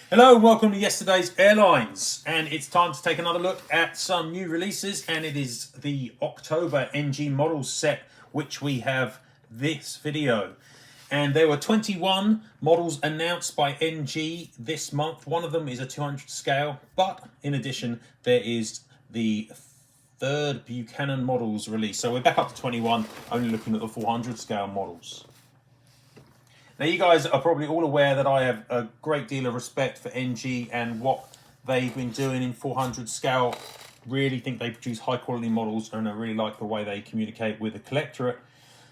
Hello and welcome to yesterday's Airlines, and it's time to take another look at some new releases, and it is the October NG models set which we have this video. And there were 21 models announced by NG this month. One of them is a 200 scale, but in addition there is the third Buchanan models release. So we're back up to 21, only looking at the 400 scale models. Now, you guys are probably all aware that I have a great deal of respect for NG and what they've been doing in 400 scale. Really think they produce high quality models, and I really like the way they communicate with the collectorate.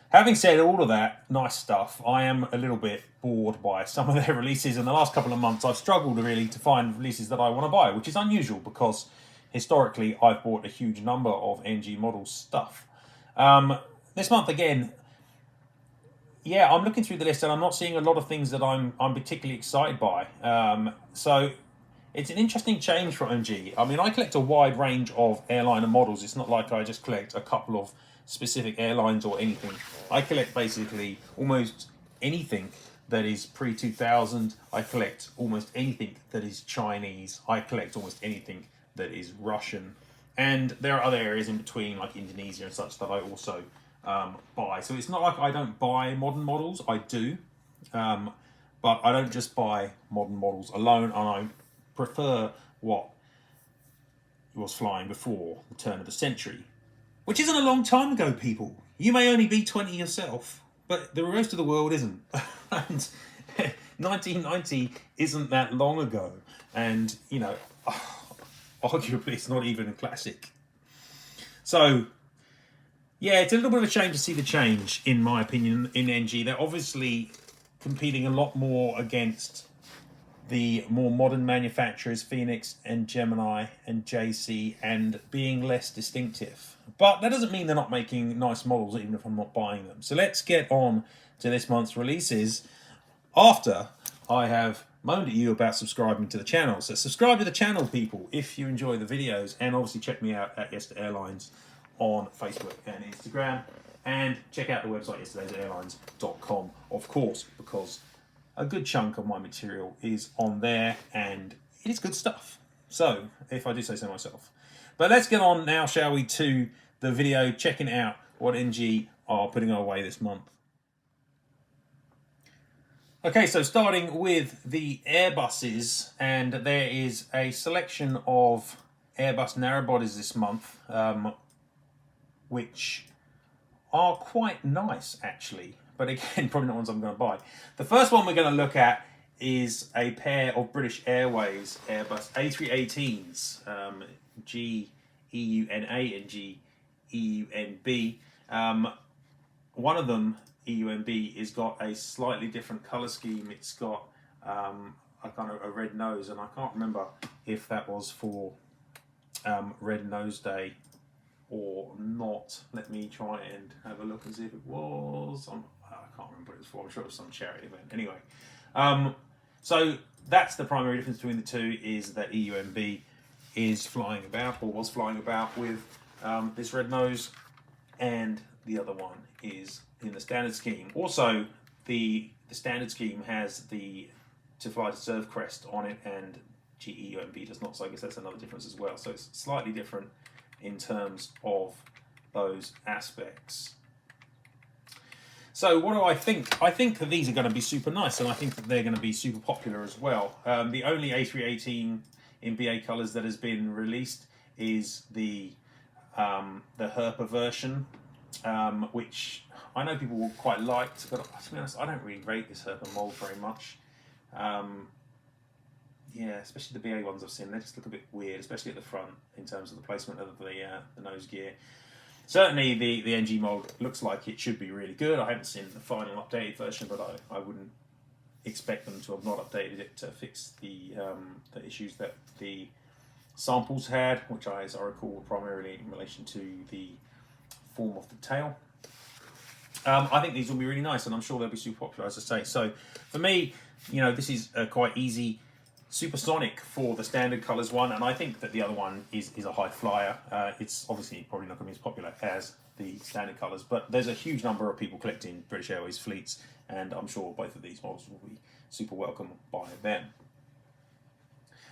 Having said all of that nice stuff, I am a little bit bored by some of their releases. In the last couple of months, I've struggled really to find releases that I want to buy, which is unusual because historically I've bought a huge number of NG model stuff. This month again, yeah, I'm looking through the list and I'm not seeing a lot of things that I'm particularly excited by. So it's an interesting change for NG. I mean, I collect a wide range of airliner models. It's not like I just collect a couple of specific airlines or anything. I collect basically almost anything that is pre-2000. I collect almost anything that is Chinese. I collect almost anything that is Russian. And there are other areas in between, like Indonesia and such, that I also buy. So it's not like I don't buy modern models. I do, but I don't just buy modern models alone, and I prefer what was flying before the turn of the century, which isn't a long time ago, people. You may only be 20 yourself, but the rest of the world isn't. And 1990 isn't that long ago, and you know, arguably it's not even a classic. So yeah, it's a little bit of a shame to see the change, in my opinion, in NG. They're obviously competing a lot more against the more modern manufacturers, Phoenix and Gemini and JC, and being less distinctive. But that doesn't mean they're not making nice models, even if I'm not buying them. So let's get on to this month's releases after I have moaned at you about subscribing to the channel. So subscribe to the channel, people, if you enjoy the videos, and obviously check me out at Yesterday Airlines on Facebook and Instagram, and check out the website yesterdaysairlines.com, of course, because a good chunk of my material is on there and it is good stuff. So, if I do say so myself. But let's get on now, shall we, to the video checking out what NG are putting our way this month. Okay, so starting with the Airbuses, and there is a selection of Airbus narrowbodies this month, which are quite nice, actually. But again, probably not ones I'm going to buy. The first one we're going to look at is a pair of British Airways Airbus A318s, GEUNA and GEUNB. One of them, EUNB, has got a slightly different colour scheme. It's got a kind of a red nose, and I can't remember if that was for Red Nose Day or not. Let me try and have a look and see if it was. I can't remember what it was for. I'm sure it was some charity event. Anyway, so that's the primary difference between the two, is that EUMB is flying about, or was flying about, with this red nose, and the other one is in the standard scheme. Also, the standard scheme has the to fly to serve crest on it, and GEUMB does not, so I guess that's another difference as well. So it's slightly different in terms of those aspects. So what do I think? I think that these are going to be super nice, and I think that they're going to be super popular as well. The only A318 in BA colours that has been released is the Herpa version, which I know people will quite like, but to be honest, I don't really rate this Herpa mould very much. Yeah, especially the BA ones I've seen, they just look a bit weird, especially at the front in terms of the placement of the nose gear. Certainly the NG mould looks like it should be really good. I haven't seen the final updated version, but I wouldn't expect them to have not updated it to fix the issues that the samples had, which as I recall were primarily in relation to the form of the tail. I think these will be really nice, and I'm sure they'll be super popular, as I say. So for me, you know, this is quite easy. Supersonic for the standard colours one, and I think that the other one is a high flyer. It's obviously probably not going to be as popular as the standard colours, but there's a huge number of people collecting British Airways fleets, and I'm sure both of these models will be super welcome by them.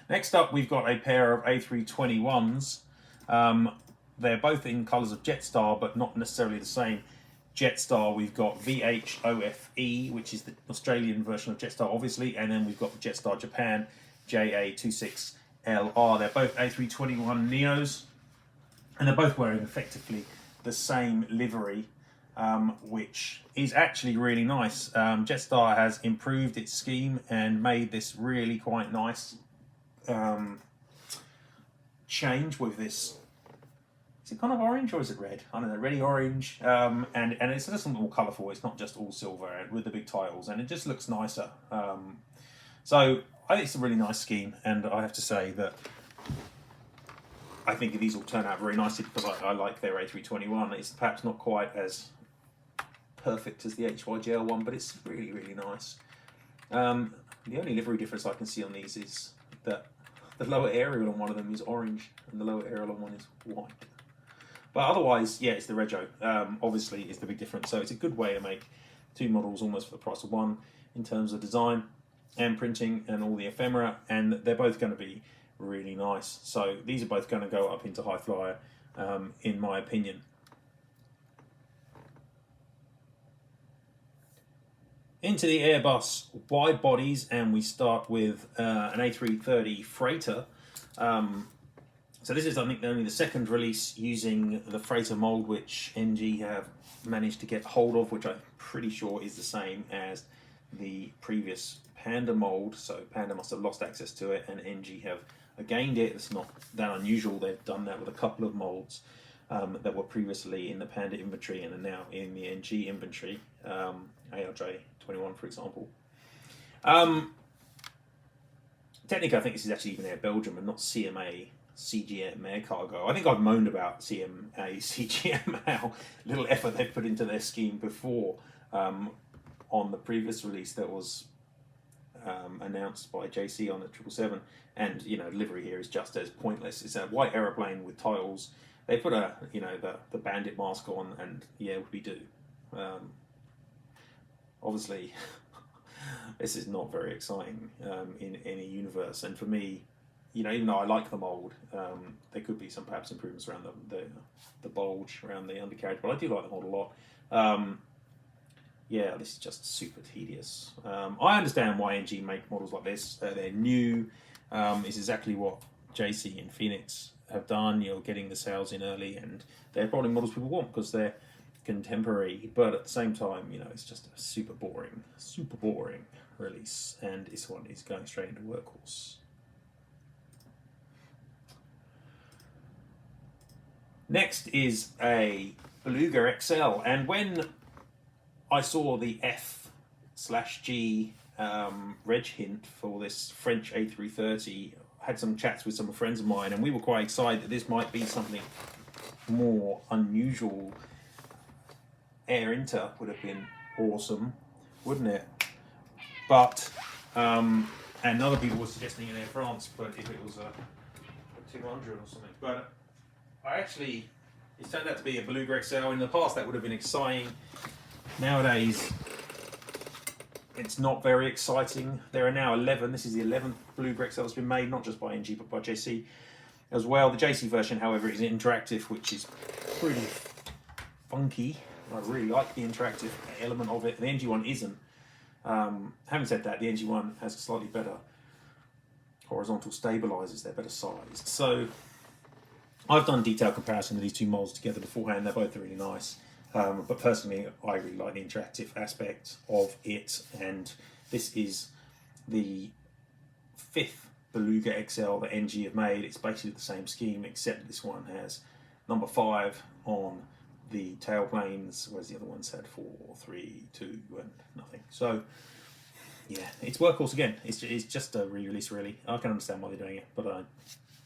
Next up, we've got a pair of A321s. They're both in colours of JetStar, but not necessarily the same. JetStar, we've got VHOFE, which is the Australian version of JetStar, obviously, and then we've got JetStar Japan, JA26LR. They're both A321 Neos, and they're both wearing effectively the same livery, which is actually really nice. JetStar has improved its scheme and made this really quite nice change with this. Is it kind of orange or is it red? I don't know, reddy orange, and it's just a little more colourful. It's not just all silver with the big titles, and it just looks nicer. So I think it's a really nice scheme, and I have to say that I think these will turn out very nicely because I like their A321. It's perhaps not quite as perfect as the HYGL one, but it's really, really nice. The only livery difference I can see on these is that the lower aerial on one of them is orange and the lower aerial on one is white. But otherwise, yeah, it's the Rego. Obviously, is the big difference. So it's a good way to make two models almost for the price of one in terms of design and printing and all the ephemera, and they're both going to be really nice. So these are both going to go up into high flyer, in my opinion. Into the Airbus wide bodies, and we start with an A330 Freighter. So this is, I think, only the second release using the Freighter mold, which NG have managed to get hold of, which I'm pretty sure is the same as the previous Panda mold. So Panda must have lost access to it, and NG have gained it. It's not that unusual. They've done that with a couple of molds that were previously in the Panda inventory and are now in the NG inventory. ARJ21, for example. Technically, I think this is actually even Air Belgium and not CMA CGM Air Cargo. I think I've moaned about CMA CGM, how little effort they've put into their scheme before on the previous release that was announced by JC on the 777, and you know, livery here is just as pointless. It's a white aeroplane with tiles. They put a, you know, the bandit mask on, and yeah, we do. Obviously, this is not very exciting in any universe, and for me, you know, even though I like the mold, there could be some perhaps improvements around the bulge around the undercarriage, but I do like the mold a lot. Yeah, this is just super tedious. I understand why NG make models like this. They're new. It's exactly what JC and Phoenix have done. You're getting the sales in early, and they're probably models people want because they're contemporary. But at the same time, you know, it's just a super boring release, and this one is going straight into workhorse. Next is a Beluga XL, and when I saw the F/G reg hint for this French A330, I had some chats with some friends of mine, and we were quite excited that this might be something more unusual. Air Inter would have been awesome, wouldn't it? But and other people were suggesting an Air France, but if it was a 200 or something, but it's turned out to be a Beluga XL. In the past, that would have been exciting. Nowadays, it's not very exciting. There are now 11. This is the 11th Beluga XL that's been made, not just by NG, but by JC as well. The JC version, however, is interactive, which is pretty funky. I really like the interactive element of it. The NG one isn't. Having said that, the NG one has slightly better horizontal stabilizers. They're better sized. So I've done detailed comparison of these two molds together beforehand. They're both really nice. But personally, I really like the interactive aspect of it. And this is the 5th Beluga XL that NG have made. It's basically the same scheme, except that this one has number 5 on the tailplanes, whereas the other ones had 4, 3, 2, and nothing. So, yeah, it's workhorse again. It's just a re-release, really. I can understand why they're doing it, but I'm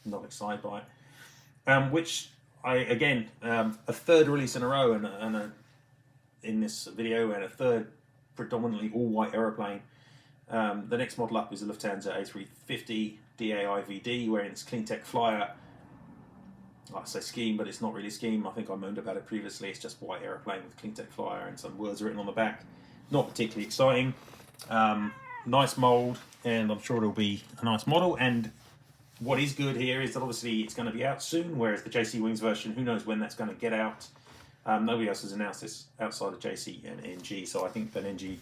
not excited by it. Which again, a third release in a row, and in this video, and a third predominantly all-white aeroplane. The next model up is the Lufthansa A350 Da Ivd, wearing its clean tech flyer. I say scheme, but it's not really a scheme. I think I moaned about it previously. It's just white aeroplane with clean tech flyer and some words written on the back. Not particularly exciting. Nice mold, and I'm sure it'll be a nice model. And what is good here is that obviously it's going to be out soon, whereas the jcwings version, who knows when that's going to get out. Nobody else has announced this outside of JC and NG, so I think that NG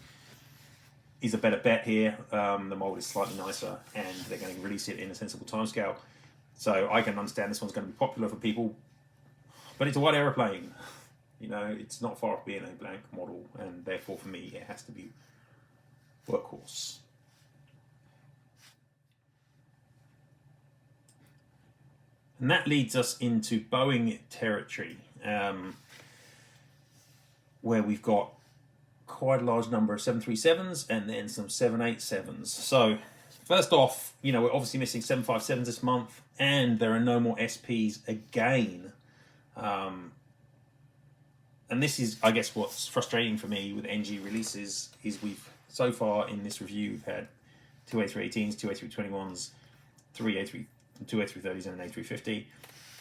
is a better bet here. The mold is slightly nicer, and they're going to release it in a sensible timescale. So I can understand this one's going to be popular for people, but it's a white aeroplane. You know, it's not far off being a blank model, and therefore for me it has to be workhorse. And that leads us into Boeing territory, where we've got quite a large number of 737s and then some 787s. So first off, you know, we're obviously missing 757s this month, and there are no more SPs again. And this is, I guess, what's frustrating for me with NG releases is we've, so far in this review, we've had two A318s, two A321s, two A330s and an A350.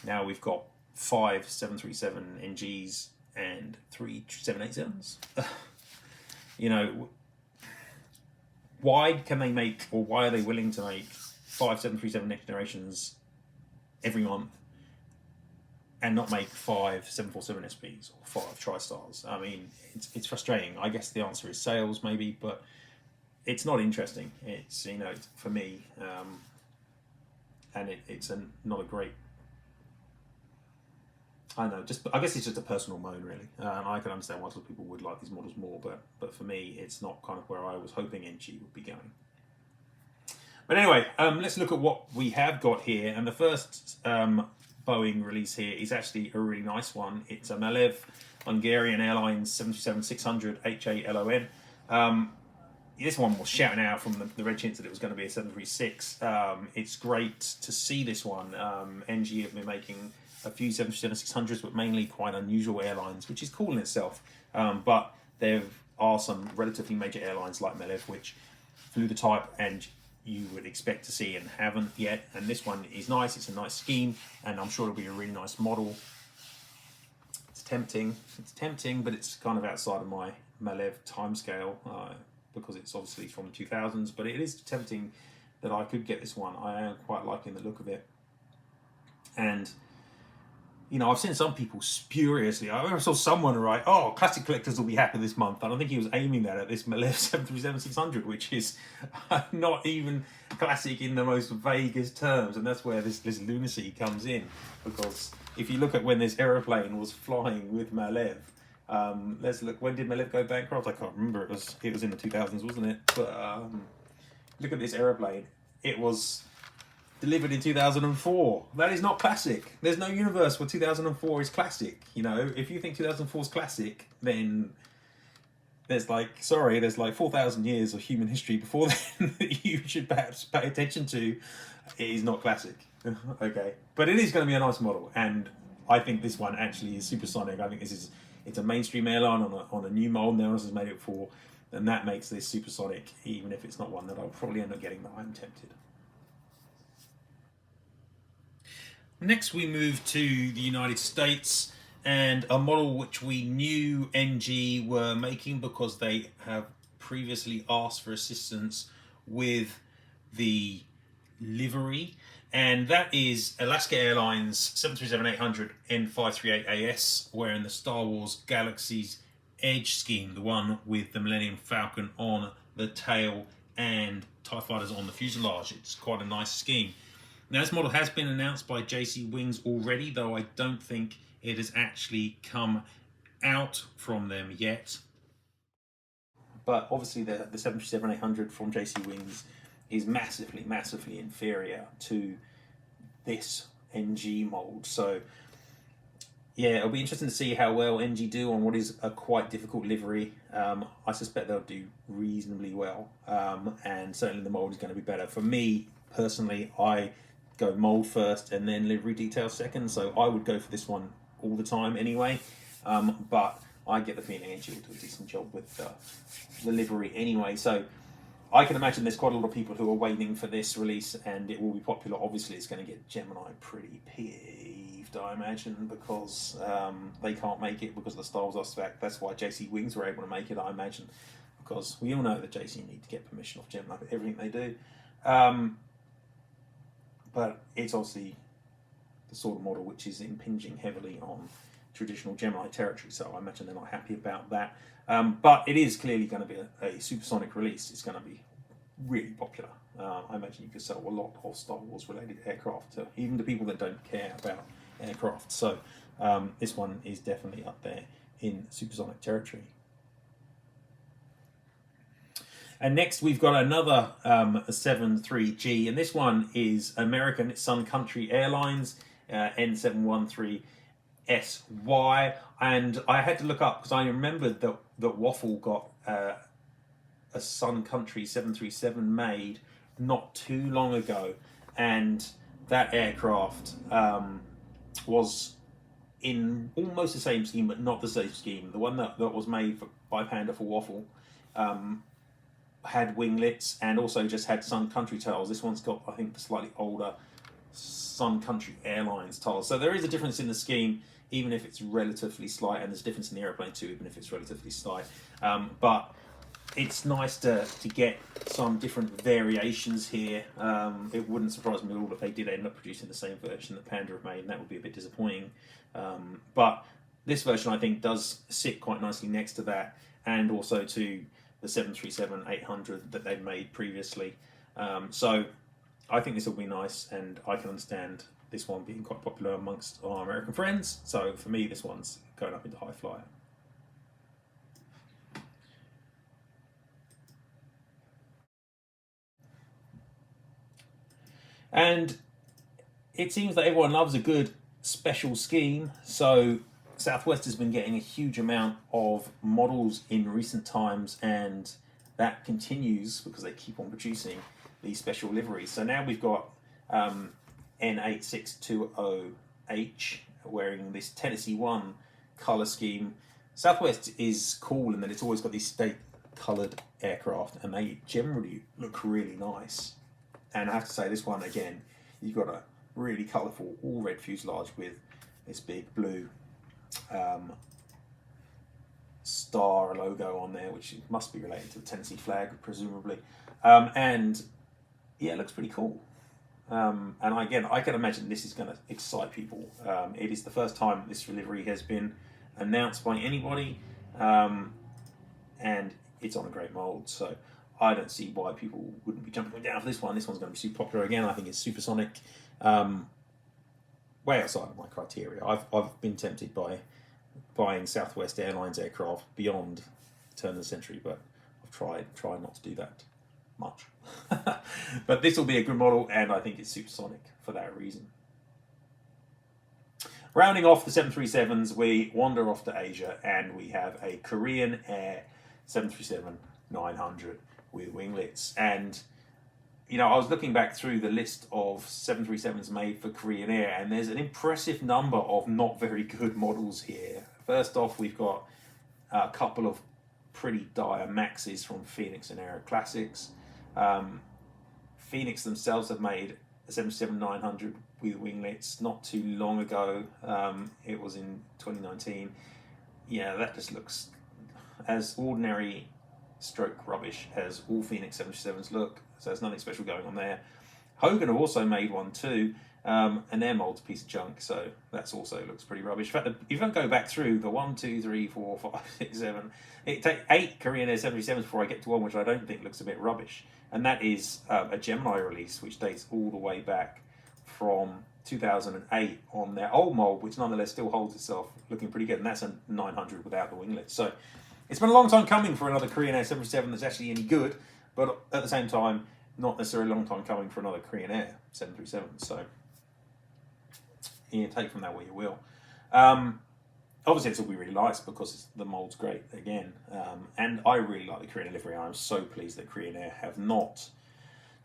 Now we've got 5 737 NGs and 3 787s. You know, why can they make, or why are they willing to make 5 737 next generations every month and not make 5 747 SPs or 5 Tristars? I mean, it's frustrating. I guess the answer is sales, maybe, but it's not interesting. It's, you know, for me, and it's not a great. I don't know, I guess it's just a personal moan, really. I can understand why some people would like these models more, but for me, it's not kind of where I was hoping NG would be going. But anyway, let's look at what we have got here. And the first Boeing release here is actually a really nice one. It's a Malev Hungarian Airlines 737-600 HALON. This one was shouting out from the red hints that it was going to be a 736. It's great to see this one. NG have been making a few 737-600s, but mainly quite unusual airlines, which is cool in itself. But there are some relatively major airlines like Malev, which flew the type and you would expect to see and haven't yet. And this one is nice. It's a nice scheme, and I'm sure it'll be a really nice model. It's tempting. It's tempting, but it's kind of outside of my Malev timescale because it's obviously from the 2000s. But it is tempting that I could get this one. I am quite liking the look of it. And you know, I've seen some people spuriously. I saw someone write, "Oh, classic collectors will be happy this month." And I think he was aiming that at this Malev 737-600, which is not even classic in the most vaguest terms. And that's where this lunacy comes in. Because if you look at when this aeroplane was flying with Malev, let's look. When did Malev go bankrupt? I can't remember. It was in the 2000s, wasn't it? But look at this aeroplane. It was delivered in 2004. That is not classic. There's no universe where 2004 is classic. You know, if you think 2004 is classic, then there's like 4,000 years of human history before then that you should perhaps pay attention to. It is not classic. Okay, but it is going to be a nice model, and I think this one actually is supersonic. I think it's a mainstream airline on a new mold. No one else has made it before, and that makes this supersonic, even if it's not one that I'll probably end up getting, but I'm tempted. Next, we move to the United States, and a model which we knew NG were making because they have previously asked for assistance with the livery, and that is Alaska Airlines 737-800 N538AS, wearing the Star Wars Galaxy's Edge scheme, the one with the Millennium Falcon on the tail and TIE fighters on the fuselage. It's quite a nice scheme. Now, this model has been announced by jcwings already, though I don't think it has actually come out from them yet. But obviously the 737-800 from jcwings is massively inferior to this NG mold. So yeah, it'll be interesting to see how well NG do on what is a quite difficult livery. I suspect they'll do reasonably well, and certainly the mold is going to be better. For me personally, I go mold first and then livery detail second, so I would go for this one all the time anyway, but I get the feeling NG will do a decent job with the livery anyway. So I can imagine there's quite a lot of people who are waiting for this release, and it will be popular. Obviously it's going to get Gemini pretty peeved, I imagine, because they can't make it because of the Star Wars aspect. That's why jcwings were able to make it, I imagine, because we all know that JC need to get permission off Gemini for everything they do. but it's obviously the sort of model which is impinging heavily on traditional Gemini territory, so I imagine they're not happy about that. But it is clearly going to be a supersonic release. It's going to be really popular. I imagine you could sell a lot of Star Wars related aircraft to even to people that don't care about aircraft. So this one is definitely up there in supersonic territory. And next we've got another 73G, and this one is American. It's Sun Country Airlines, N713SY, and I had to look up because I remembered that Waffle got a Sun Country 737 made not too long ago, and that aircraft was in almost the same scheme, but not the same scheme. The one that was made by Panda for Waffle had winglets and also just had Sun Country tails. This one's got, I think, the slightly older Sun Country Airlines tails. So there is a difference in the scheme, even if it's relatively slight, and there's a difference in the airplane too, even if it's relatively slight. But it's nice to get some different variations here. It wouldn't surprise me at all if they did end up producing the same version that Panda have made, and that would be a bit disappointing. But this version, I think, does sit quite nicely next to that, and also to the 737-800 that they've made previously. So I think this will be nice, and I can understand this one being quite popular amongst our American friends. So for me, this one's going up into high flyer. And it seems that everyone loves a good special scheme. So Southwest has been getting a huge amount of models in recent times, and that continues because they keep on producing these special liveries. So now we've got N8620H wearing this Tennessee 1 colour scheme. Southwest is cool in that it's always got these state coloured aircraft, and they generally look really nice. And I have to say, this one again, you've got a really colourful all red fuselage with this big blue star logo on there, which must be related to the Tennessee flag, presumably. And yeah, it looks pretty cool. And again, I can imagine this is going to excite people. It is the first time this livery has been announced by anybody, and it's on a great mould. So I don't see why people wouldn't be jumping down for this one. This one's going to be super popular again. I think it's supersonic. Way outside of my criteria. I've been tempted by buying Southwest Airlines aircraft beyond the turn of the century, but I've tried not to do that much. But this will be a good model, and I think it's supersonic for that reason. Rounding off the 737s, we wander off to Asia, and we have a Korean Air 737-900 with winglets. And you know, I was looking back through the list of 737s made for Korean Air, and there's an impressive number of not very good models here. First off, we've got a couple of pretty dire Maxes from Phoenix and Aero Classics. Phoenix themselves have made a 737-900 with winglets not too long ago. It was in 2019. Yeah, that just looks as ordinary stroke rubbish as all Phoenix 737s look. So there's nothing special going on there. Hogan have also made one too, and their mold's a piece of junk, so that's also looks pretty rubbish. In fact, if I go back through the 1, 2, 3, 4, 5, 6, 7, it takes 8 Korean Air 737s before I get to one which I don't think looks a bit rubbish, and that is a Gemini release which dates all the way back from 2008 on their old mold, which nonetheless still holds itself looking pretty good, and that's a 900 without the winglets. So it's been a long time coming for another Korean Air 737 that's actually any good, but at the same time, not necessarily a long time coming for another Korean Air 737. So you take from that what you will. Obviously, this will be really nice because the mould's great again. And I really like the Korean Air livery. I'm so pleased that Korean Air have not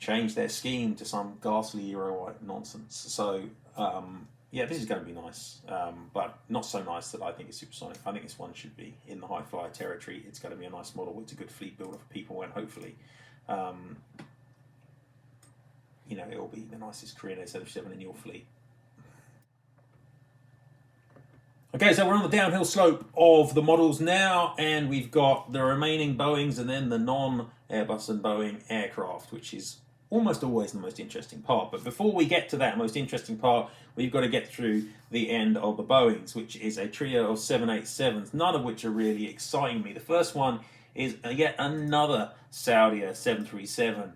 changed their scheme to some ghastly Euro white nonsense. So yeah, this is going to be nice, but not so nice that I think it's supersonic. I think this one should be in the high flyer territory. It's going to be a nice model. It's a good fleet builder for people, and hopefully you know, it'll be the nicest Korean Air 737 in your fleet. Okay, so we're on the downhill slope of the models now, and we've got the remaining Boeings and then the non-Airbus and Boeing aircraft, which is almost always the most interesting part. But before we get to that most interesting part, we've got to get through the end of the Boeings, which is a trio of 787s, none of which are really exciting me. The first one is yet another Saudia 737.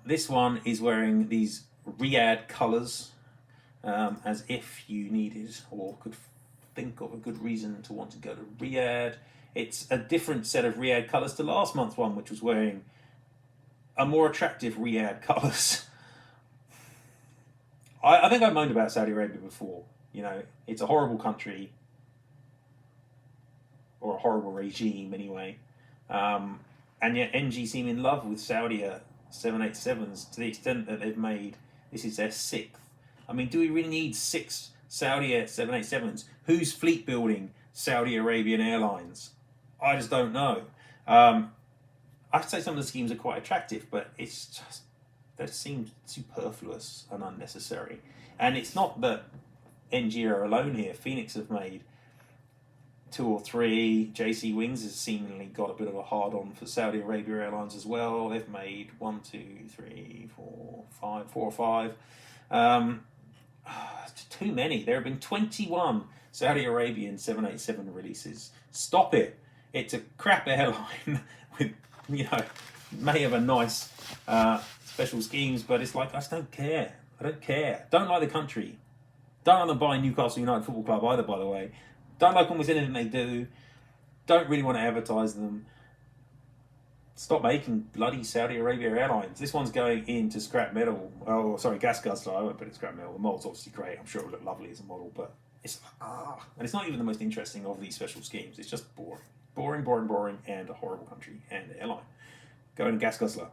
This one is wearing these Riyadh colours, as if you needed or could think of a good reason to want to go to Riyadh. It's a different set of Riyadh colours to last month's one, which was wearing a more attractive Riyadh colours. I think I moaned about Saudi Arabia before. You know, it's a horrible country, or a horrible regime anyway. And yet NG seem in love with Saudia 787s to the extent that they've made, this is their sixth. I mean, do we really need 6 Saudia 787s? Who's fleet building Saudi Arabian Airlines? I just don't know. I'd say some of the schemes are quite attractive, but it's just, they seem superfluous and unnecessary. And it's not that NG are alone here. Phoenix have made 2 or 3. jcwings has seemingly got a bit of a hard-on for Saudi Arabia Airlines as well. They've made 4 or 5. Too many. There have been 21 Saudi Arabian 787 releases. Stop it. It's a crap airline with, you know, may have a nice special schemes, but it's like, I just don't care. I don't care. Don't like the country. Don't want to buy Newcastle United Football Club either, by the way. Don't like almost anything they do. Don't really want to advertise them. Stop making bloody Saudi Arabia Airlines. This one's going into scrap metal. Oh, sorry, gas guzzler. I won't put it in scrap metal. The model's obviously great. I'm sure it'll look lovely as a model, but it's and it's not even the most interesting of these special schemes. It's just boring. Boring, boring, boring, and a horrible country and airline. Going to gas guzzler.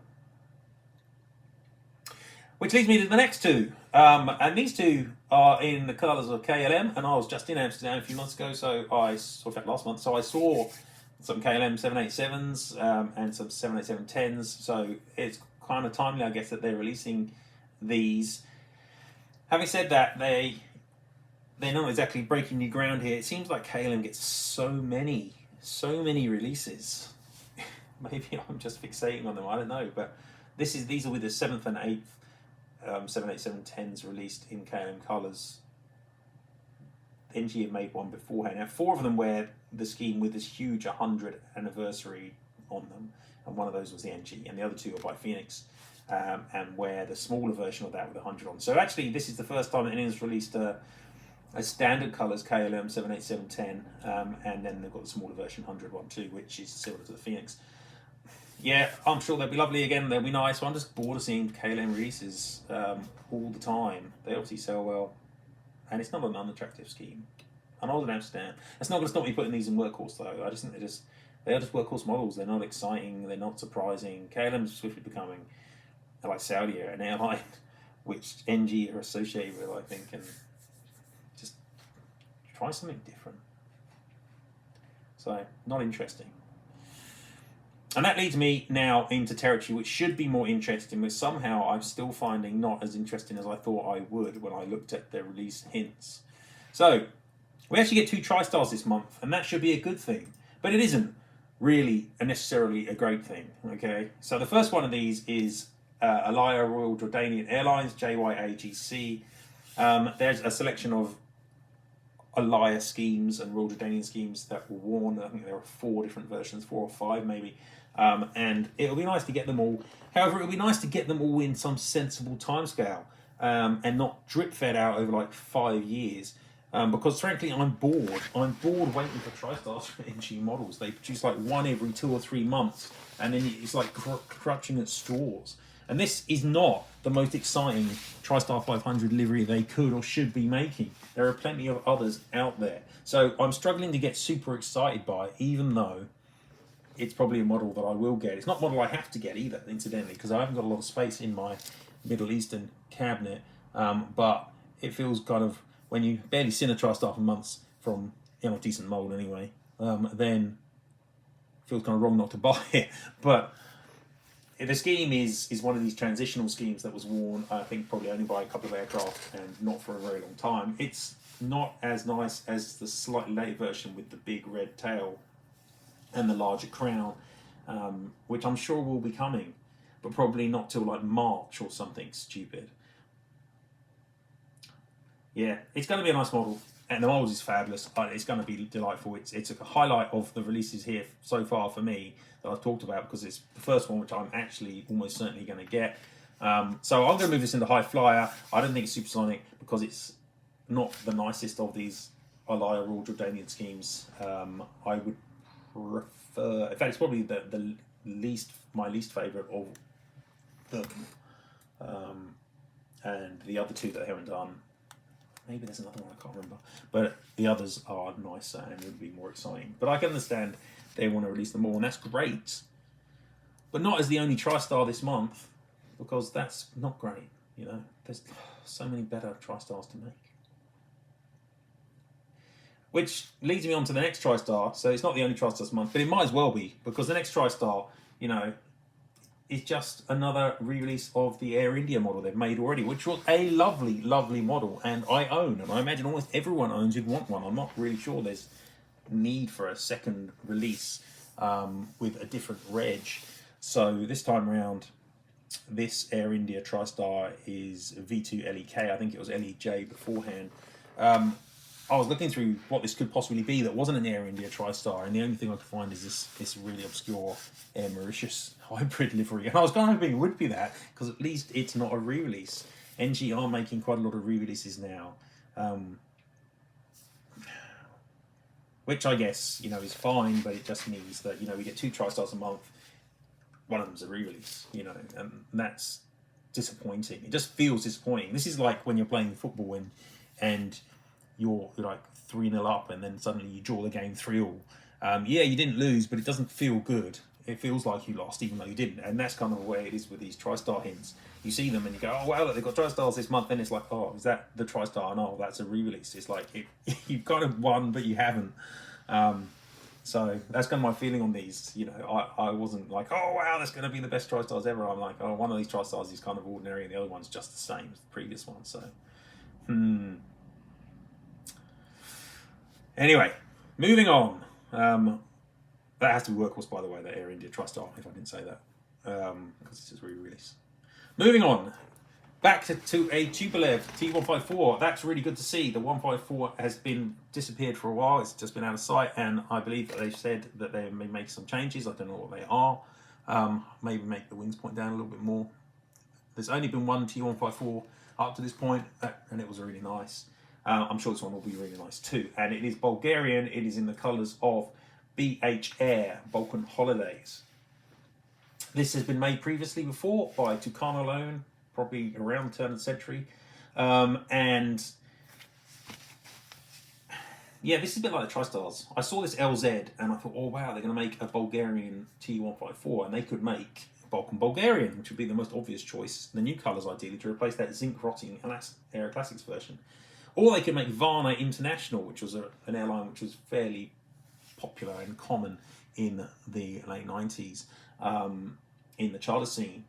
Which leads me to the next 2. And these 2 are in the colours of KLM, and I was just in Amsterdam a few months ago, in fact last month, so I saw some KLM 787s and some 787-10s, so it's kind of timely, I guess, that they're releasing these. Having said that, they're not exactly breaking new ground here. It seems like KLM gets so many releases. Maybe I'm just fixating on them, I don't know, but these are with the 7th and 8th 787-10s released in KLM colours. NG have made one beforehand. Now 4 of them wear the scheme with this huge 100th anniversary on them, and one of those was the NG, and the other 2 are by Phoenix, and wear the smaller version of that with 100 on. So actually this is the first time that anyone's released a standard colours KLM 787-10, and then they've got the smaller version 100 one too, which is similar to the Phoenix. Yeah, I'm sure they'll be lovely again, they'll be nice. I'm just bored of seeing KLM releases all the time. They obviously sell well, and it's not an unattractive scheme. And I was in Amsterdam. That's not going to stop me putting these in workhorse though. I just think they are just workhorse models. They're not exciting, they're not surprising. KLM's swiftly becoming, like Saudi, an airline which NG are associated with, I think, and just try something different. So, not interesting. And that leads me now into territory which should be more interesting, but somehow I'm still finding not as interesting as I thought I would when I looked at the release hints. So, we actually get 2 Tristars this month, and that should be a good thing. But it isn't really necessarily a great thing, okay? So the first one of these is Alaya Royal Jordanian Airlines, JYAGC. There's a selection of Alaya schemes and Royal Jordanian schemes that were worn. I think there are 4 different versions, 4 or 5 maybe. And it'll be nice to get them all. However, it'll be nice to get them all in some sensible timescale, and not drip fed out over like 5 years. Because frankly, I'm bored. I'm bored waiting for Tristars for NG models. They produce like one every 2 or 3 months, and then it's like crutching at straws. And this is not the most exciting Tristar 500 livery they could or should be making. There are plenty of others out there. So I'm struggling to get super excited by it, even though it's probably a model that I will get. It's not a model I have to get either, incidentally, because I haven't got a lot of space in my Middle Eastern cabinet. But it feels kind of, when you barely seen a Tristar for months from, you know, a decent mold anyway, then it feels kind of wrong not to buy it. But the scheme is one of these transitional schemes that was worn, I think, probably only by a couple of aircraft and not for a very long time. It's not as nice as the slightly later version with the big red tail and the larger crown, which I'm sure will be coming. but probably not till like March or something stupid. Yeah, it's going to be a nice model, and the models is fabulous. It's going to be delightful. It's a highlight of the releases here so far for me that I've talked about, because it's the first one which I'm actually almost certainly going to get. So I'm going to move this into high flyer. I don't think it's supersonic because it's not the nicest of these Alaya Royal Jordanian schemes. I would prefer, in fact, it's probably my least favourite of them. And the other two that they haven't done, maybe there's another one I can't remember, but the others are nicer and would be more exciting. But I can understand they want to release them all, and that's great. But not as the only TriStar this month, because that's not great. You know, there's so many better TriStars to make. Which leads me on to the next TriStar. So it's not the only TriStar this month, but it might as well be, because the next TriStar, you know, is just another re-release of the Air India model they've made already, which was a lovely, lovely model, and I own, and I imagine almost everyone owns who'd want one. I'm not really sure there's need for a second release with a different reg. So this time around, this Air India TriStar is V2 LEK. I think it was LEJ beforehand. I was looking through what this could possibly be that wasn't an Air India TriStar, and the only thing I could find is this really obscure Air Mauritius hybrid livery. And I was kind of hoping it would be that, because at least it's not a re-release. NG are making quite a lot of re-releases now, which I guess, you know, is fine, but it just means that, you know, we get 2 TriStars a month. One of them's a re-release, you know, and that's disappointing. It just feels disappointing. This is like when you're playing football and you're like 3-0 up, and then suddenly you draw the game 3-3. Yeah, you didn't lose, but it doesn't feel good. It feels like you lost, even though you didn't. And that's kind of the way it is with these TriStar hints. You see them and you go, oh, wow, look, they've got TriStars this month. Then it's like, oh, is that the TriStar? No, that's a re-release. It's like, you've kind of won, but you haven't. So that's kind of my feeling on these. You know, I wasn't like, oh, wow, that's going to be the best TriStars ever. I'm like, oh, one of these TriStars is kind of ordinary, and the other one's just the same as the previous one. So, Anyway, moving on. That has to be workhorse, by the way, that Air India TriStar, if I didn't say that, because it's just re-release. Moving on, back to a Tupolev T154. That's really good to see. The 154 has been disappeared for a while. It's just been out of sight, and I believe that they've said that they may make some changes. I don't know what they are. Maybe make the wings point down a little bit more. There's only been one T154 up to this point, and it was really nice. I'm sure this one will be really nice too. And it is Bulgarian. It is in the colours of BH Air, Balkan Holidays. This has been made previously before by Tucano Loan, probably around the turn of the century. And yeah, this is a bit like the TriStars. I saw this LZ and I thought, oh wow, they're going to make a Bulgarian T154, and they could make Balkan Bulgarian, which would be the most obvious choice. The new colours, ideally, to replace that zinc rotting Aero Classics version. Or they could make Varna International, which was an airline which was fairly popular and common in the late 90s in the charter scene.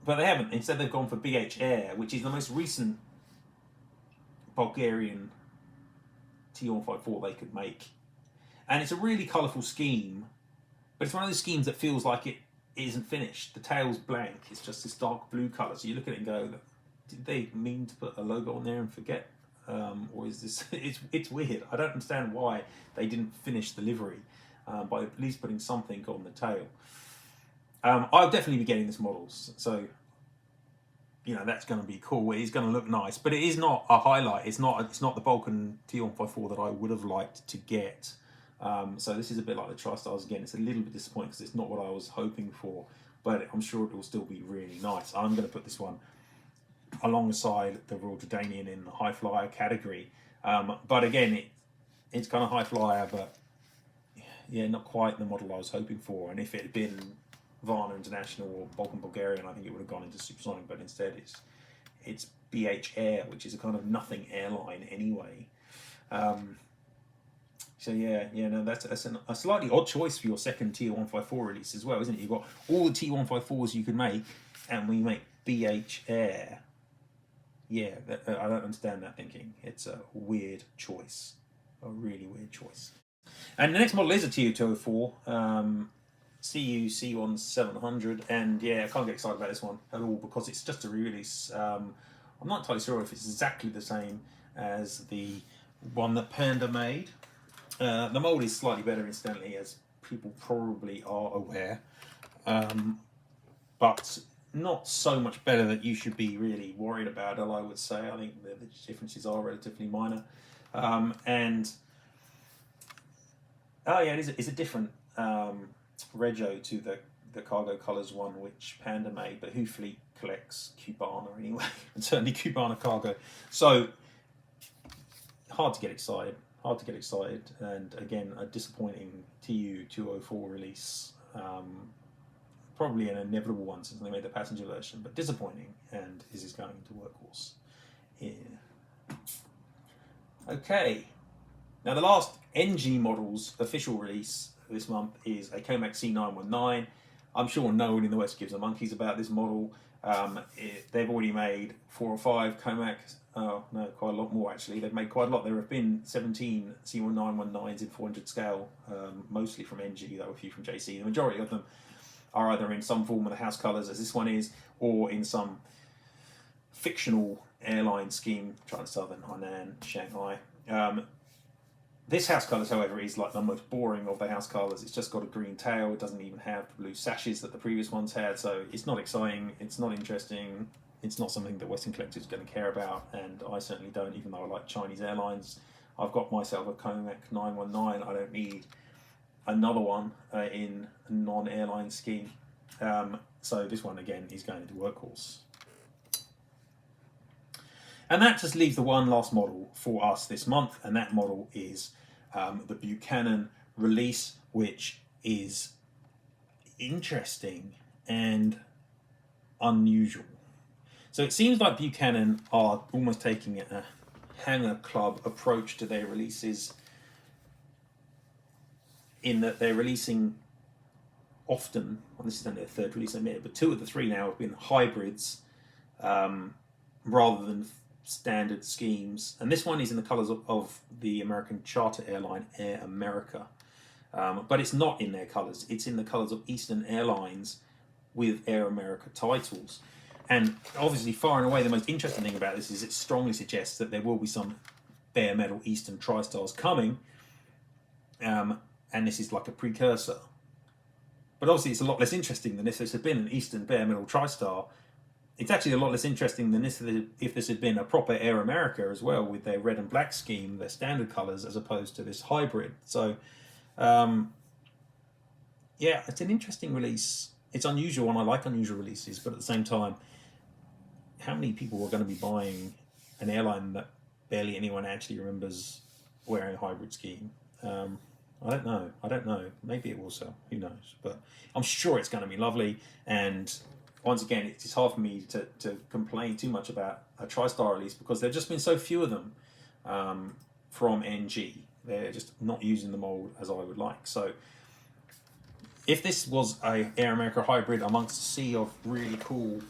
But they haven't. Instead, they've gone for BH Air, which is the most recent Bulgarian T154 they could make. And it's a really colourful scheme, but it's one of those schemes that feels like it isn't finished. The tail's blank. It's just this dark blue colour. So you look at it and go, did they mean to put a logo on there and forget? Or is this... It's weird. I don't understand why they didn't finish the livery by at least putting something on the tail. I'll definitely be getting this model, so you know that's going to be cool. It is going to look nice, but it is not a highlight. It's not the Balkan T154 that I would have liked to get. So this is a bit like the TriStars again. It's a little bit disappointing because it's not what I was hoping for, but I'm sure it will still be really nice. I'm going to put this one alongside the Royal Jordanian in the high flyer category. But again, it's kind of high flyer, but yeah, not quite the model I was hoping for. And if it had been Varna International or Balkan Bulgarian, I think it would have gone into Supersonic, but instead it's BH Air, which is a kind of nothing airline anyway. So no, that's a slightly odd choice for your second T154 release as well, isn't it? You've got all the T154s you could make, and we make BH Air. Yeah, I don't understand that thinking. It's a weird choice, a really weird choice. And the next model is a T204. CU C1700, and yeah, I can't get excited about this one at all because it's just a re-release. I'm not entirely sure if it's exactly the same as the one that Panda made. The mold is slightly better, incidentally, as people probably are aware, but not so much better that you should be really worried about it, I would say. I think the differences are relatively minor. And oh yeah, it's a different rego to the cargo colours one which Panda made, but who fleet collects Cubana anyway, and certainly Cubana cargo. So hard to get excited, and again a disappointing TU204 release. Probably an inevitable one since they made the passenger version, but disappointing, and this is going into workhorse here. Okay, now the last NG Models official release this month is a Comac C919. I'm sure no one in the West gives a monkeys about this model. They've already made 4 or 5 Comacs. Oh no, quite a lot more actually. They've made quite a lot. There have been 17 C919s in 400 scale, mostly from NG, though a few from JC. The majority of them are either in some form of the house colours, as this one is, or in some fictional airline scheme, China Southern, Hainan, Shanghai. This house colours, however, is like the most boring of the house colours. It's just got a green tail. It doesn't even have the blue sashes that the previous ones had, so it's not exciting, it's not interesting, it's not something that Western collectors are going to care about, and I certainly don't, even though I like Chinese airlines. I've got myself a Comac 919. I don't need another one in a non-airline scheme. So this one again is going into workhorse. And that just leaves the one last model for us this month, and that model is the Buchanan release, which is interesting and unusual. So it seems like Buchanan are almost taking a hangar club approach to their releases, in that they're releasing often, well, this is only their third release I made, but 2 of the 3 now have been hybrids rather than standard schemes. And this one is in the colours of the American charter airline Air America, but it's not in their colours. It's in the colours of Eastern Airlines with Air America titles. And obviously, far and away, the most interesting thing about this is it strongly suggests that there will be some bare metal Eastern Tristars coming, and this is like a precursor. But obviously it's a lot less interesting than if this had been an Eastern bare metal Tristar. It's actually a lot less interesting than if this had been a proper Air America as well, with their red and black scheme, their standard colours, as opposed to this hybrid. So yeah, it's an interesting release. It's unusual, and I like unusual releases, but at the same time, how many people are going to be buying an airline that barely anyone actually remembers wearing a hybrid scheme? I don't know. Maybe it will sell. Who knows? But I'm sure it's going to be lovely. And once again, it's hard for me to complain too much about a TriStar release because there have just been so few of them from NG. They're just not using the mold as I would like. So if this was a Air America hybrid amongst a sea of really cool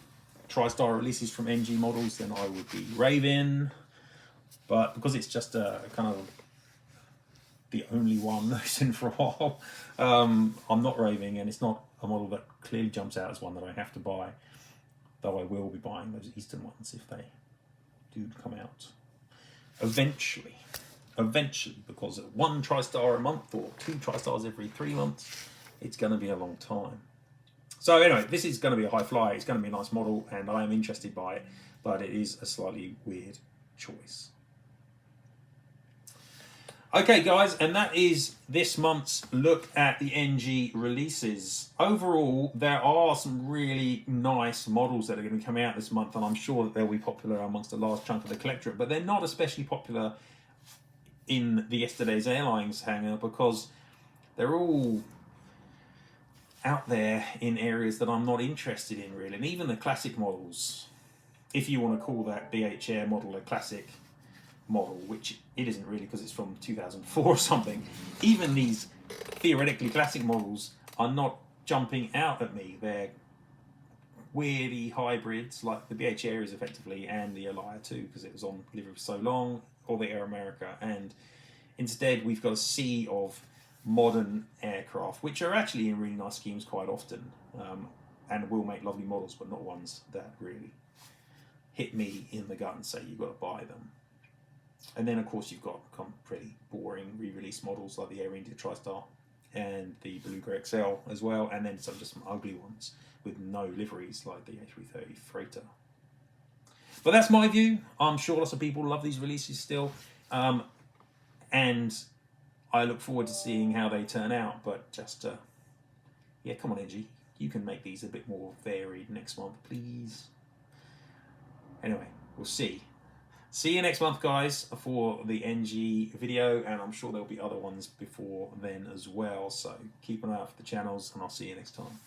TriStar releases from NG models, then I would be raving. But because it's just a kind of the only one that's in for a while, I'm not raving, and it's not a model that clearly jumps out as one that I have to buy, though I will be buying those Eastern ones if they do come out eventually, because 1 TriStar a month or 2 TriStars every 3 months, it's going to be a long time. So anyway, this is going to be a high flyer. It's going to be a nice model, and I am interested by it, but it is a slightly weird choice. Okay, guys, and that is this month's look at the NG releases. Overall, there are some really nice models that are going to be coming out this month, and I'm sure that they'll be popular amongst a large chunk of the collectorate, but they're not especially popular in the Yesterday's Airlines hangar because they're all out there in areas that I'm not interested in, really. And even the classic models, if you want to call that BH Air model a classic model, which it isn't really because it's from 2004 or something, even these theoretically classic models are not jumping out at me. They're weirdy hybrids like the BH Air is effectively, and the Elia too, because it was on delivery for so long, or the Air America, and instead we've got a sea of modern aircraft, which are actually in really nice schemes quite often, and will make lovely models, but not ones that really hit me in the gut and say you've got to buy them. And then of course you've got pretty boring re-release models like the Air India Tristar and the Beluga XL as well, and then some ugly ones with no liveries like the A330 Freighter. But that's my view. I'm sure lots of people love these releases still, and I look forward to seeing how they turn out. But just yeah, come on NG, you can make these a bit more varied next month, please. Anyway, we'll see. See you next month, guys, for the NG video, and I'm sure there'll be other ones before then as well. So keep an eye out for the channels, and I'll see you next time.